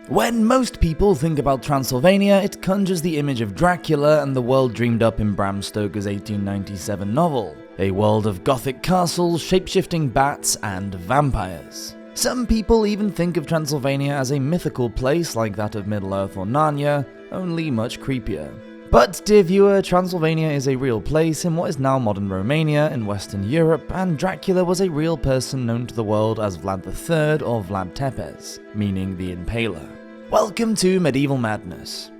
When most people think about Transylvania, it conjures the image of Dracula and the world dreamed up in Bram Stoker's 1897 novel. A world of gothic castles, shapeshifting bats, and vampires. Some people even think of Transylvania as a mythical place like that of Middle-earth or Narnia, only much creepier. But, dear viewer, Transylvania is a real place in what is now modern Romania in Western Europe, and Dracula was a real person known to the world as Vlad III or Vlad Tepes, meaning the Impaler. Welcome to Medieval Madness.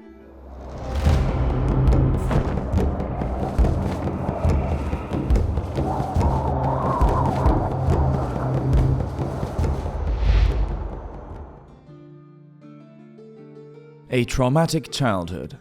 A traumatic childhood.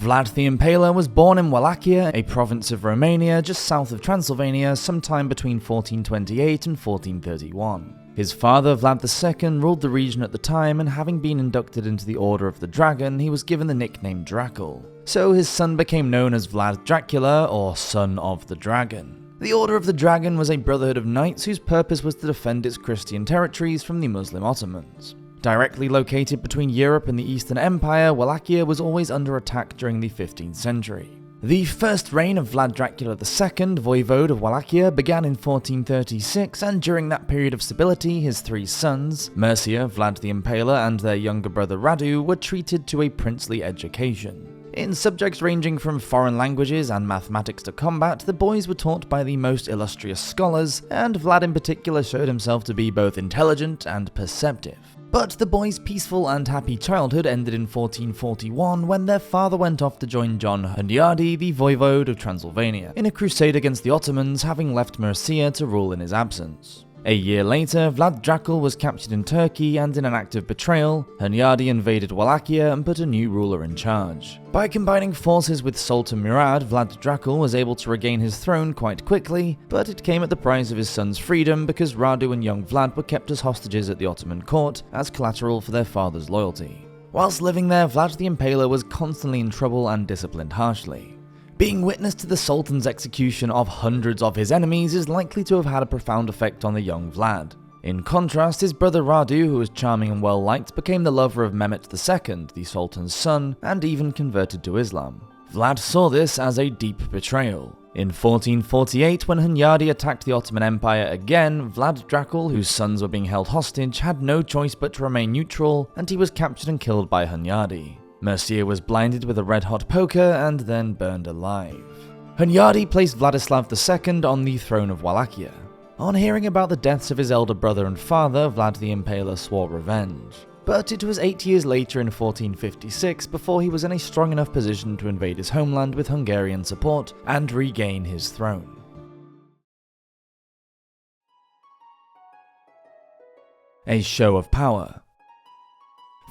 Vlad the Impaler was born in Wallachia, a province of Romania just south of Transylvania, sometime between 1428 and 1431. His father, Vlad II, ruled the region at the time, and having been inducted into the Order of the Dragon, he was given the nickname Dracula. So his son became known as Vlad Dracula, or Son of the Dragon. The Order of the Dragon was a brotherhood of knights whose purpose was to defend its Christian territories from the Muslim Ottomans. Directly located between Europe and the Eastern Empire, Wallachia was always under attack during the 15th century. The first reign of Vlad Dracula II, voivode of Wallachia, began in 1436, and during that period of stability, his three sons, Mercia, Vlad the Impaler, and their younger brother Radu, were treated to a princely education. In subjects ranging from foreign languages and mathematics to combat, the boys were taught by the most illustrious scholars, and Vlad in particular showed himself to be both intelligent and perceptive. But the boys' peaceful and happy childhood ended in 1441 when their father went off to join John Hunyadi, the voivode of Transylvania, in a crusade against the Ottomans, having left Mercia to rule in his absence. A year later, Vlad Dracula was captured in Turkey, and in an act of betrayal, Hunyadi invaded Wallachia and put a new ruler in charge. By combining forces with Sultan Murad, Vlad Dracula was able to regain his throne quite quickly, but it came at the price of his son's freedom because Radu and young Vlad were kept as hostages at the Ottoman court as collateral for their father's loyalty. Whilst living there, Vlad the Impaler was constantly in trouble and disciplined harshly. Being witness to the Sultan's execution of hundreds of his enemies is likely to have had a profound effect on the young Vlad. In contrast, his brother Radu, who was charming and well-liked, became the lover of Mehmet II, the Sultan's son, and even converted to Islam. Vlad saw this as a deep betrayal. In 1448, when Hunyadi attacked the Ottoman Empire again, Vlad Dracula, whose sons were being held hostage, had no choice but to remain neutral, and he was captured and killed by Hunyadi. Mercia was blinded with a red-hot poker and then burned alive. Hunyadi placed Vladislav II on the throne of Wallachia. On hearing about the deaths of his elder brother and father, Vlad the Impaler swore revenge. But it was 8 years later in 1456 before he was in a strong enough position to invade his homeland with Hungarian support and regain his throne. A show of power.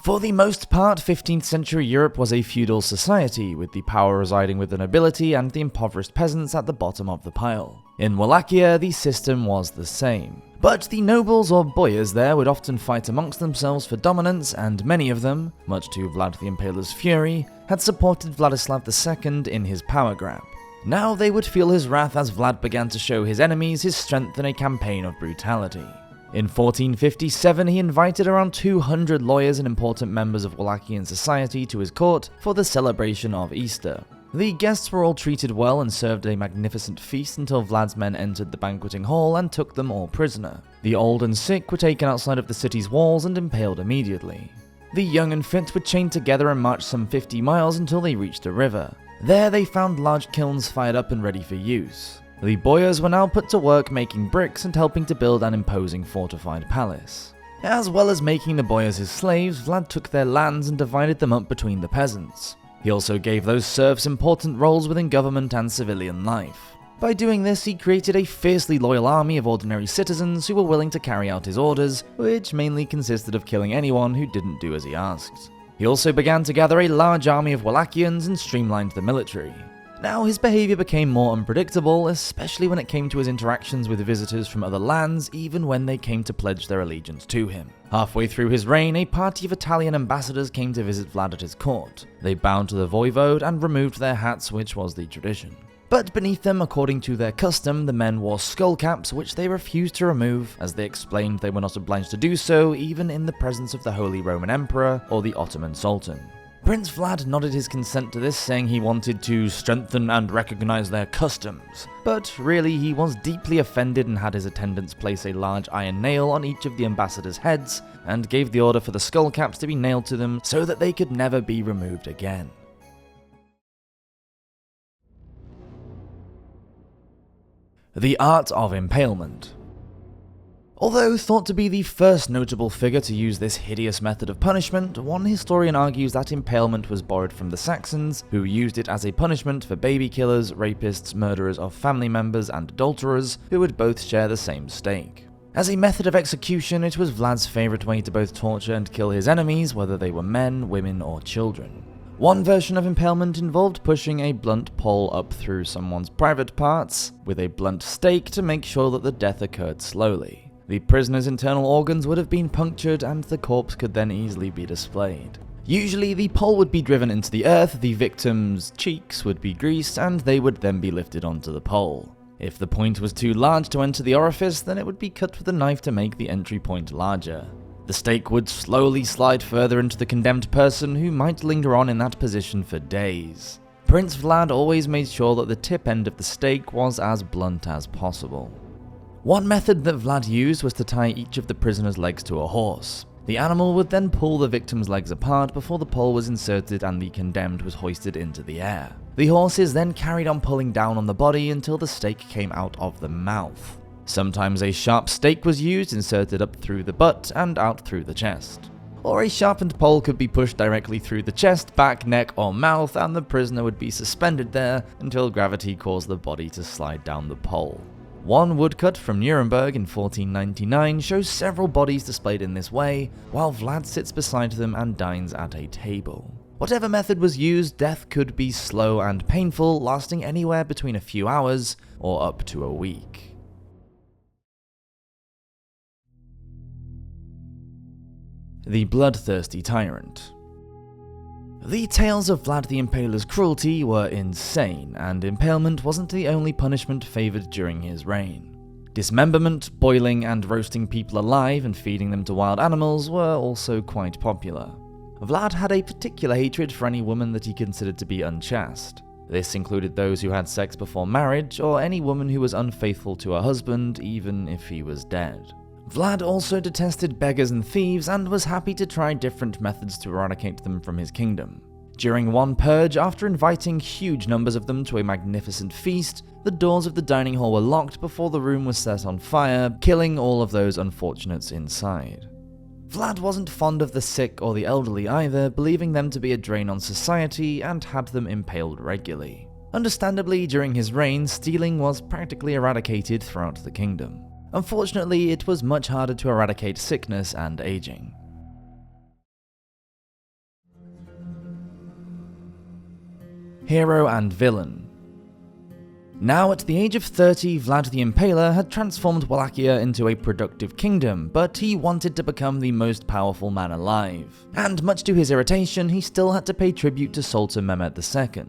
For the most part, 15th century Europe was a feudal society, with the power residing with the nobility and the impoverished peasants at the bottom of the pile. In Wallachia, the system was the same. But the nobles or boyars there would often fight amongst themselves for dominance, and many of them, much to Vlad the Impaler's fury, had supported Vladislav II in his power grab. Now they would feel his wrath as Vlad began to show his enemies his strength in a campaign of brutality. In 1457, he invited around 200 lawyers and important members of Wallachian society to his court for the celebration of Easter. The guests were all treated well and served a magnificent feast until Vlad's men entered the banqueting hall and took them all prisoner. The old and sick were taken outside of the city's walls and impaled immediately. The young and fit were chained together and marched some 50 miles until they reached a river. There they found large kilns fired up and ready for use. The boyars were now put to work making bricks and helping to build an imposing fortified palace. As well as making the boyars his slaves, Vlad took their lands and divided them up between the peasants. He also gave those serfs important roles within government and civilian life. By doing this, he created a fiercely loyal army of ordinary citizens who were willing to carry out his orders, which mainly consisted of killing anyone who didn't do as he asked. He also began to gather a large army of Wallachians and streamlined the military. Now, his behavior became more unpredictable, especially when it came to his interactions with visitors from other lands, even when they came to pledge their allegiance to him. Halfway through his reign, a party of Italian ambassadors came to visit Vlad at his court. They bowed to the voivode and removed their hats, which was the tradition. But beneath them, according to their custom, the men wore skull caps, which they refused to remove, as they explained they were not obliged to do so, even in the presence of the Holy Roman Emperor or the Ottoman Sultan. Prince Vlad nodded his consent to this, saying he wanted to strengthen and recognize their customs. But really, he was deeply offended and had his attendants place a large iron nail on each of the ambassadors' heads, and gave the order for the skull caps to be nailed to them so that they could never be removed again. The Art of Impalement. Although thought to be the first notable figure to use this hideous method of punishment, one historian argues that impalement was borrowed from the Saxons, who used it as a punishment for baby killers, rapists, murderers of family members, and adulterers, who would both share the same stake. As a method of execution, it was Vlad's favourite way to both torture and kill his enemies, whether they were men, women, or children. One version of impalement involved pushing a blunt pole up through someone's private parts with a blunt stake to make sure that the death occurred slowly. The prisoner's internal organs would have been punctured and the corpse could then easily be displayed. Usually the pole would be driven into the earth, the victim's cheeks would be greased, and they would then be lifted onto the pole. If the point was too large to enter the orifice, then it would be cut with a knife to make the entry point larger. The stake would slowly slide further into the condemned person, who might linger on in that position for days. Prince Vlad always made sure that the tip end of the stake was as blunt as possible. One method that Vlad used was to tie each of the prisoner's legs to a horse. The animal would then pull the victim's legs apart before the pole was inserted and the condemned was hoisted into the air. The horses then carried on pulling down on the body until the stake came out of the mouth. Sometimes a sharp stake was used, inserted up through the butt and out through the chest. Or a sharpened pole could be pushed directly through the chest, back, neck, or mouth, and the prisoner would be suspended there until gravity caused the body to slide down the pole. One woodcut from Nuremberg in 1499 shows several bodies displayed in this way, while Vlad sits beside them and dines at a table. Whatever method was used, death could be slow and painful, lasting anywhere between a few hours or up to a week. The Bloodthirsty Tyrant. The tales of Vlad the Impaler's cruelty were insane, and impalement wasn't the only punishment favoured during his reign. Dismemberment, boiling, and roasting people alive and feeding them to wild animals were also quite popular. Vlad had a particular hatred for any woman that he considered to be unchaste. This included those who had sex before marriage, or any woman who was unfaithful to her husband, even if he was dead. Vlad also detested beggars and thieves and was happy to try different methods to eradicate them from his kingdom. During one purge, after inviting huge numbers of them to a magnificent feast, the doors of the dining hall were locked before the room was set on fire, killing all of those unfortunates inside. Vlad wasn't fond of the sick or the elderly either, believing them to be a drain on society, and had them impaled regularly. Understandably, during his reign, stealing was practically eradicated throughout the kingdom. Unfortunately, it was much harder to eradicate sickness and aging. Hero and Villain. Now at the age of 30, Vlad the Impaler had transformed Wallachia into a productive kingdom, but he wanted to become the most powerful man alive. And much to his irritation, he still had to pay tribute to Sultan Mehmed II.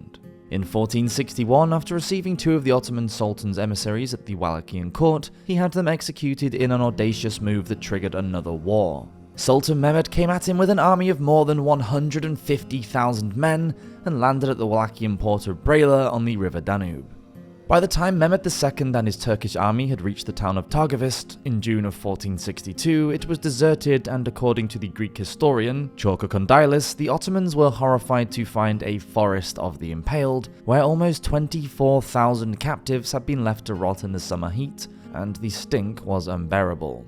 In 1461, after receiving two of the Ottoman Sultan's emissaries at the Wallachian court, he had them executed in an audacious move that triggered another war. Sultan Mehmed came at him with an army of more than 150,000 men and landed at the Wallachian port of Brela on the river Danube. By the time Mehmed II and his Turkish army had reached the town of Targovist in June of 1462, it was deserted, and according to the Greek historian Chalkokondylis, the Ottomans were horrified to find a forest of the impaled, where almost 24,000 captives had been left to rot in the summer heat, and the stink was unbearable.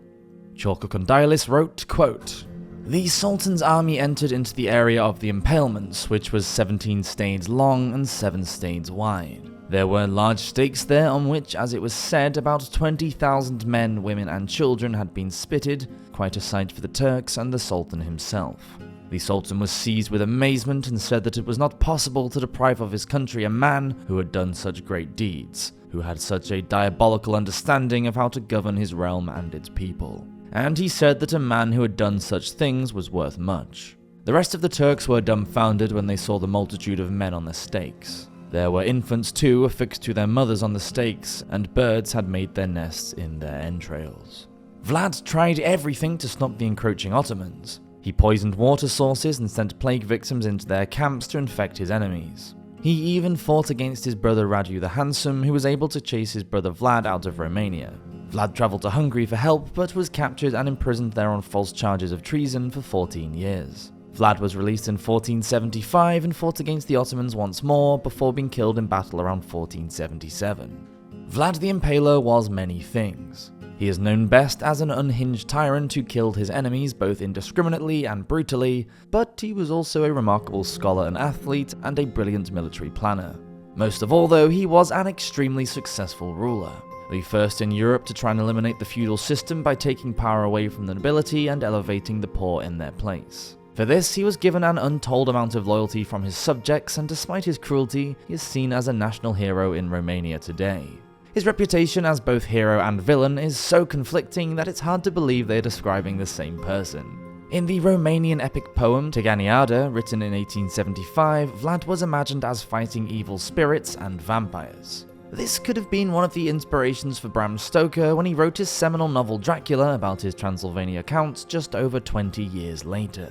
Chalkokondylis wrote, quote, "The Sultan's army entered into the area of the impalements, which was 17 stades long and 7 stades wide. There were large stakes there on which, as it was said, about 20,000 men, women and children had been spitted, quite a sight for the Turks and the Sultan himself. The Sultan was seized with amazement and said that it was not possible to deprive of his country a man who had done such great deeds, who had such a diabolical understanding of how to govern his realm and its people. And he said that a man who had done such things was worth much. The rest of the Turks were dumbfounded when they saw the multitude of men on the stakes. There were infants too affixed to their mothers on the stakes, and birds had made their nests in their entrails. Vlad tried everything to stop the encroaching Ottomans. He poisoned water sources and sent plague victims into their camps to infect his enemies. He even fought against his brother Radu the Handsome, who was able to chase his brother Vlad out of Romania. Vlad travelled to Hungary for help, but was captured and imprisoned there on false charges of treason for 14 years. Vlad was released in 1475 and fought against the Ottomans once more, before being killed in battle around 1477. Vlad the Impaler was many things. He is known best as an unhinged tyrant who killed his enemies both indiscriminately and brutally, but he was also a remarkable scholar and athlete, and a brilliant military planner. Most of all though, he was an extremely successful ruler. The first in Europe to try and eliminate the feudal system by taking power away from the nobility and elevating the poor in their place. For this, he was given an untold amount of loyalty from his subjects, and despite his cruelty, he is seen as a national hero in Romania today. His reputation as both hero and villain is so conflicting that it's hard to believe they are describing the same person. In the Romanian epic poem Teganiada, written in 1875, Vlad was imagined as fighting evil spirits and vampires. This could have been one of the inspirations for Bram Stoker when he wrote his seminal novel Dracula about his Transylvania counts just over 20 years later.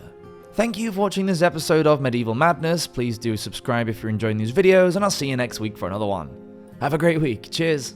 Thank you for watching this episode of Medieval Madness. Please do subscribe if you're enjoying these videos, and I'll see you next week for another one. Have a great week. Cheers.